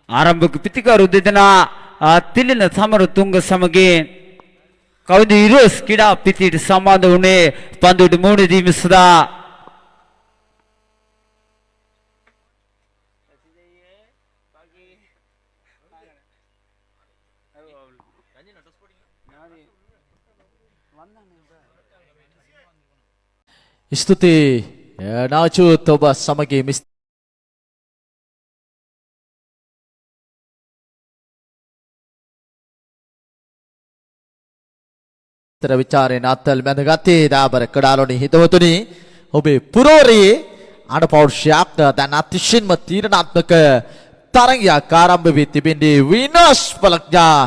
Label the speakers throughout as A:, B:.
A: ආරම්භක පිතිකරු දෙදෙනා තිලින සමරතුංග සමගින් කවුද ඉරස් ක්‍රීඩා පිටියට සම්බන්ධ වුණේ පන්දුවට මුහුණ දීම සඳහා.
B: ස්තුති නාචුත් ඔබ සමගී මිස්තර විචාරේ නාත්තල් මැදගත්තේ දාබර කඩාලොනි හිතවතුනි ඔබේ පුරෝරේ අනපෞරුෂයක් දැන් අතිශයින්ම තීරණාත්මක තරගයක් ආරම්භ වී තිබෙන්නේ විනාශ පලක්ඥා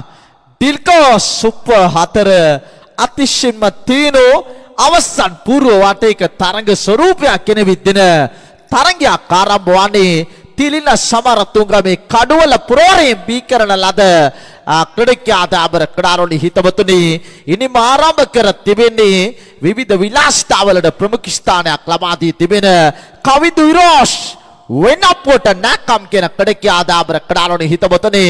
B: ඩිල්කෝ සුපර් 4 අතිශයින්ම තීනෝ අවසන් පූර්ව වටේක තරඟ ස්වරූපයක් කෙන විදින තරඟයක් ආරම්භ වන්නේ තිලින සමරතුංගමේ කඩුවල පුරෝරයෙන් බී කරන ලද ක්‍රීඩකයාදාබර කඩාරොලි හිතවතුනි ඉනිම ආරම්භ කර තිබෙන්නේ විවිධ විලාසිතාවලට ප්‍රමුඛ ස්ථානයක් ලබා දී තිබෙන කවිදු ඉරෝෂ් වෙනපොට නැකම් කියන ක්‍රීඩකයාදාබර කඩාරොලි හිතවතුනි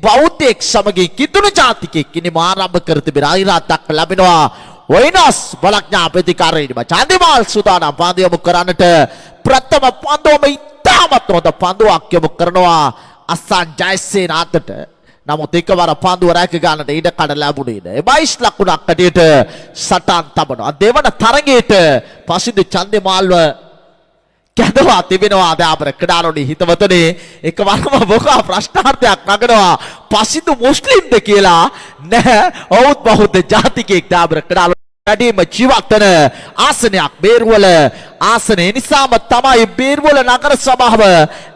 B: බෞද්ධෙක් සමගින් කිතුණු ජාතිකෙක් ඉනිම ආරම්භ කර තිබෙන අයිරාතක් ලැබෙනවා. වෙනස් බලඥා ප්‍රතිකාරයේදී චන්දිමාල් සුදානම් පන්දු යොමු කරන්නට ප්‍රථම පන්දුවම ඉතාමත් හොඳ පන්දුවක් යොමු කරනවා අස්සන් ජයසේන අතට. නමුත් එකවර පන්දුව රැක ගන්නට ඉඩ කඩ ලැබුණේ නැහැ. 22 ලකුණක් ඇටියට සටන් තබනවා. දෙවන තරගයේට පසිදු චන්දිමාල්ව කැදවා තිබෙනවා දාබර කඩාලොනි හිතවතුනි එකවරම බොකා ප්‍රශ්නාර්ථයක් නගනවා පසිදු මුස්ලිම්ද කියලා නැහැ. ඔවුත් බෞද්ධ ජාතිකයෙක් දාබර කඩාලොනි වැඩිම ජීවත් වෙන ආසනයක් බේරුවල ආසනය නිසාම තමයි බේරුවල නගර සභාව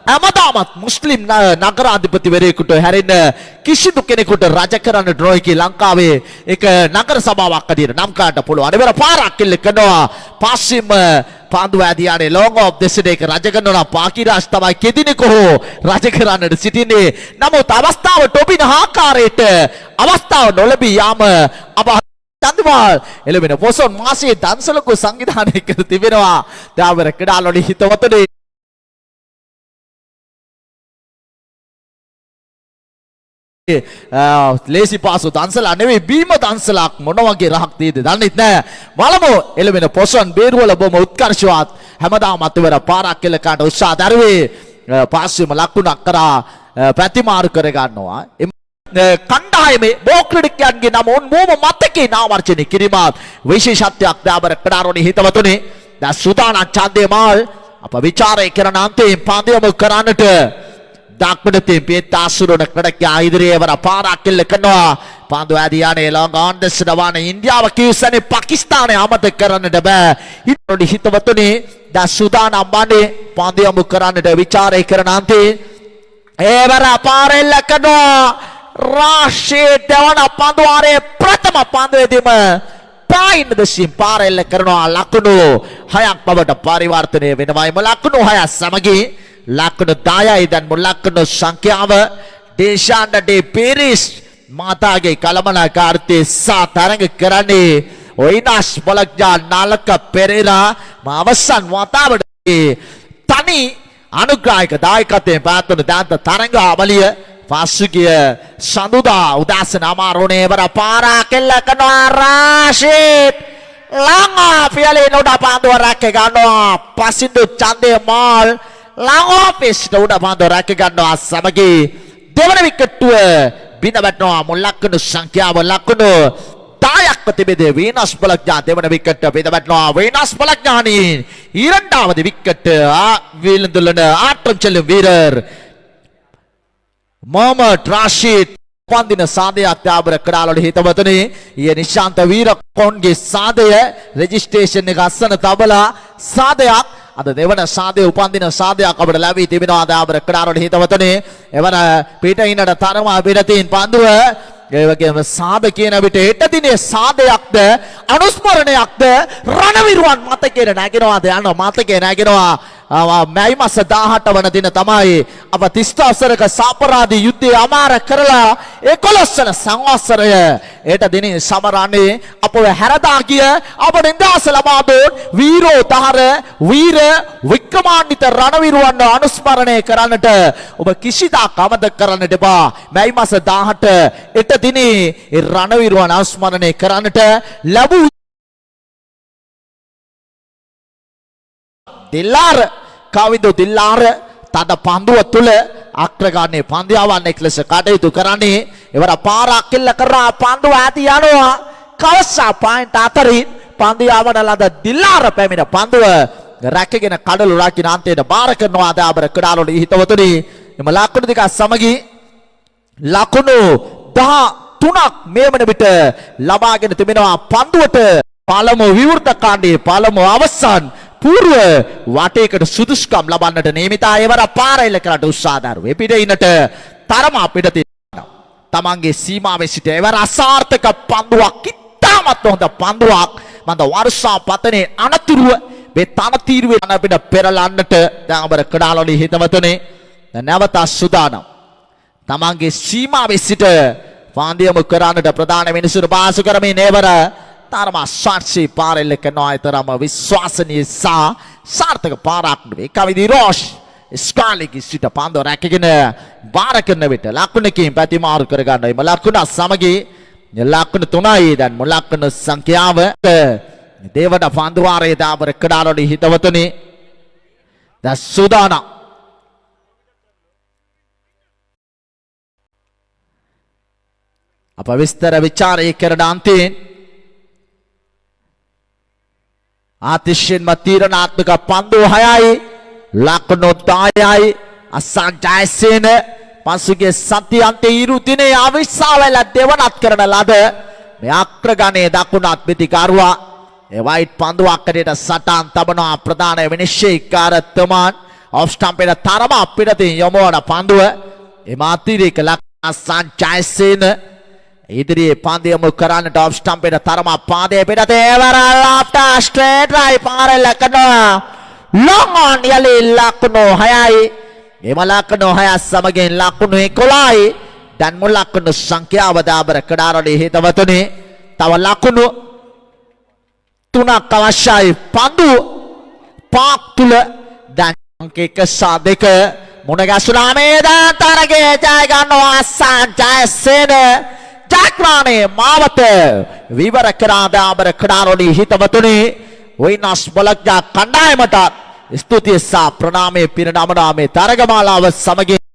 B: හැමදාමත් මුස්ලිම් නගරාධිපතිවරයෙකුට හැරෙන්න කිසිදු කෙනෙකුට රජ කරන්න නොහැකි ලංකාවේ එක නගර සභාවක් අදින නම් කාට පුළුවන්. ඉවර පාරක් කෙල්ල කරනවා පස්සිම පාන්දුව ඇදියානේ ලොංග ඔෆ් දෙසඩේක රජ කරනවා පාකිරාජ් තමයි කෙදිනකෝ රජ කරන්නට සිටින්නේ. නමුත් අවස්ථාව ටොබින ආකාරයට අවස්ථාව නොලැබී යාම චන්දිමාල් එළවෙන පොසොන් මාසයේ දන්සලකු සංවිධානය කර තිබෙනවා දාබර කඩාලොනි හිතවතුනි. ලේසි පාසු දන්සලා නෙවෙයි බීම දන්සලක් මොන වගේ රහක් තියෙද දන්නෙත් නැහැ. බලමු එළවෙන පොසොන් බේරුවල බොම උත්කර්ෂවත් හැමදාම අතවර පාරක් කෙල කාට උත්සාහ දරුවේ පාස්සෙම ලකුණක් කරා ප්‍රතිමාරු කර ගන්නවා. කණ්ඩායමේ බෝක්‍රඩිකයන්ගේ නම උන් මොම මතකේ නාවර්ජනය කිරීමත් විශේෂත්වයක් දාබර කඩාරොනි හිතවතුනි. දැන් සුදානම් චන්දිමාල් අප විචාරය කරන අන්තිම පන්දුවම කරන්නට දක්වන පේතාසුරන කඩකියා ඉදිරියේ වර පාරක් කෙල්ල කරනවා පන්දු ඇදියානේ ලොංග ඔන් ද සඩවාන ඉන්දියාව කිව්සනේ පාකිස්තානය අමතක කරන්නට බෑ. හිතොනි හිතවතුනි දැන් සුදානම් බණ්ඩේ පන්දුවම කරන්නට විචාරය කරන අන්තිම ඒවර පාරෙල්ල කරනවා රාශී දෙවන පන්දුවාරේ ප්‍රථම පන්දුවේදීම පායින් දශින් පාරෙල්ල කරනවා ලකුණු 6ක් බවට පරිවර්තනය වෙනවායිම ලකුණු 6 සමගී ලකුණු 10යි දැන් මුල් ලකුණු සංඛ්‍යාව දේශාන්ඩ ඩේ පීරිස් මාතාගේ කලමනාකාරීත්වයේ සා තරඟ කරන්නේ ඔයිනාස් බලඥා නාලක පෙරේරා අවසන් වතාවට තනි අනුග්‍රාහක දායකත්වයෙන් පැවැත්වුණු දාන්ත තරඟ අවලිය පසුගිය සඳුදා උදෑසන අමාරුනේ වර පාරක් කෙල්ල කරනවා රාශීත් ළඟා පියලේ උඩ පන්දුව රැක ගන්නවා පසින්දු චන්දිමාල් ළඟා පිස්ට උඩ පන්දුව රැක ගන්නවා සමගී දෙවන විකට්ටුව බිඳ වැටෙනවා මුල් ලකුණු සංඛ්‍යාව ලකුණු 10ක් තිබෙදී வீனஸ் பலக்ஞா දෙවන විකට් බිඳ වැටෙනවා வீனஸ் பலக்ஞானின் இரண்டாவது விக்கெட் வீழ்ந்துள்ளன ஆட்டம் செல்லும் வீரர் මොහමඩ් රාෂීද් පන්දින සාදයක් දාබර කඩාලොනි හිතවතුනි ඊයේ නිශාන්ත වීරකොන්ගේ සාදය රෙජිස්ට්‍රේෂන් එක අස්සන තබලා සාදයක් අද දෙවන සාදය උපන්දින සාදයක් අපිට ලැබී තිබෙනවා දාබර කඩාලොනි හිතවතුනි එවන පිටින්නට තරම පිටතින් පන්දුව ඒ වගේම සාද කියන විට හෙට දිනේ සාදයක්ද අනුස්මරණයක්ද රණවිරුවන් මතකේ නැගෙනවාද යනවා මතකේ නැගෙනවා මැයි මාස 18 වන දින තමයි අප තිස්තාසරක සාපරාධී යුද්ධය අමාර කරලා 11 වන සංවත්සරය ඒට දිනේ සමරන්නේ අපව හැරදා ගිය අපට නිදහස ලබා දුන් වීරෝදාර වීර වික්‍රමාන්විත රණවිරුවන් අනුස්මරණය කරන්නට ඔබ කිසිදාක අමතක කරන්නට එපා. මැයි මාස 18 එට දිනේ ඒ රණවිරුවන් අනුස්මරණය කරන්නට ලැබූ දිල්ලාර කවිදු දිල්ලාර තද පන්දුව තුල අක්‍රගානේ පන්දියාවන්නෙක් ලෙස කටයුතු කරන්නේ එවර පාරක් කෙල්ල කරා පන්දුව ඇති යනවා කවසා පොයින්ට් අතරින් පන්දියාවට ලද දිල්ලාර පැමිණ පන්දුව රැකගෙන කඩළු රකින්න අන්තයට බාර කරනවා දාබර කඩාලොලි හිතවතුනි එම ලකුණු දෙක සමගි ලකුණු 13ක් මේ වන විට ලබාගෙන තිබෙනවා පන්දුවට පළමු විවෘත කාණ්ඩයේ පළමු අවසන් పూర్ව වටේකට සුදුසුකම් ලබන්නට නියමිතා එවර පාරයිල කරට උත්සාහ දරුවේ පිට ඉන්නට තරම අපිට තියෙනවා තමන්ගේ සීමාවේ සිට එවර අසාර්ථක පන්දුවක් ඉතාමත් හොඳ පන්දුවක් මන්ද වර්ෂා පතනේ අනතුරුව මේ තනතිරුවේ අපිට පෙරලන්නට දැන් අපර කඩාලොලි හිතවතුනේ දැන් නැවත සුදානම් තමන්ගේ සීමාවේ සිට පාන්දියම කරන්නට ප්‍රධාන මිනිසුරු පාසු කරමින් එවර තරම සාර්ථී පාරෙල්ල කරනවා තරම විශ්වාසනීය සාර්ථක පාරක් නෙවෙයි කවිදි රෝෂ් ස්කාලිකි සිට පන්දු රැකගෙන බාර කරන විට ලකුණකින් ප්‍රතිමාරු කර ගන්නවා මේ ලකුණ සමගි ලකුණ 3යි දැන් ලකුණ සංඛ්‍යාව දේවඩ පන්දුවාරයේ දාබර කඩාලොලි හිතවතුනි දැන් සූදානම් අප විස්තර ਵਿਚාරය කරන අන්තිම ආතිශයෙන්ම තීරණාත්මක පන්දු 6යි ලකුණු 10යි අසන් ජයසේන පසුගිය සතියන්තයේ ඉරු දිනේ අවිස්සාවල දෙවනත් කරන ලද මේ අග්‍රගණයේ දකුණත් පිටිකරුවා ඒ වයිට් පන්දුවක්කඩට සටන් තබනවා ප්‍රධාන විනිශ්චයකාර තමාන් ඔෆ් ස්ටම්පේට තරම පිටතින් යොමුවන පන්දුව එම අතිරේක ලකුණ අසන් ජයසේන ඉදිරියේ පන්දියම කරන්නට ඔෆ් ස්ටම්පේට තරම පාදයේ පිටත එවර ලාෆ්ටර් ස්ට්‍රේට් රයි පාරෙල්ල කරනවා ලොං ඔන් යලි ලකුණු 6යි එම ලකුණු 6 සමගින් ලකුණු 11යි දැන් මුල් ලකුණු සංඛ්‍යාව දාබර කඩාරොලි හිතවතුනි තව ලකුණු 3ක් අවශ්‍යයි පන්දු පාක් තුල දැන් අංක 1 සහ 2 මුණ ගැසුණා මේ දැන් තරගයේ ජය ගන්නවා අසන් ජයසේන ජයග්‍රහණයේ මාවත විවර කරා දාබර කඩාරොලි හිතවතුනි වෙනස් බලක් කණ්ඩායමට ස්තුතිය සහ ප්‍රණාමය පිරිනමනා මේ තරගමාලාව සමගින්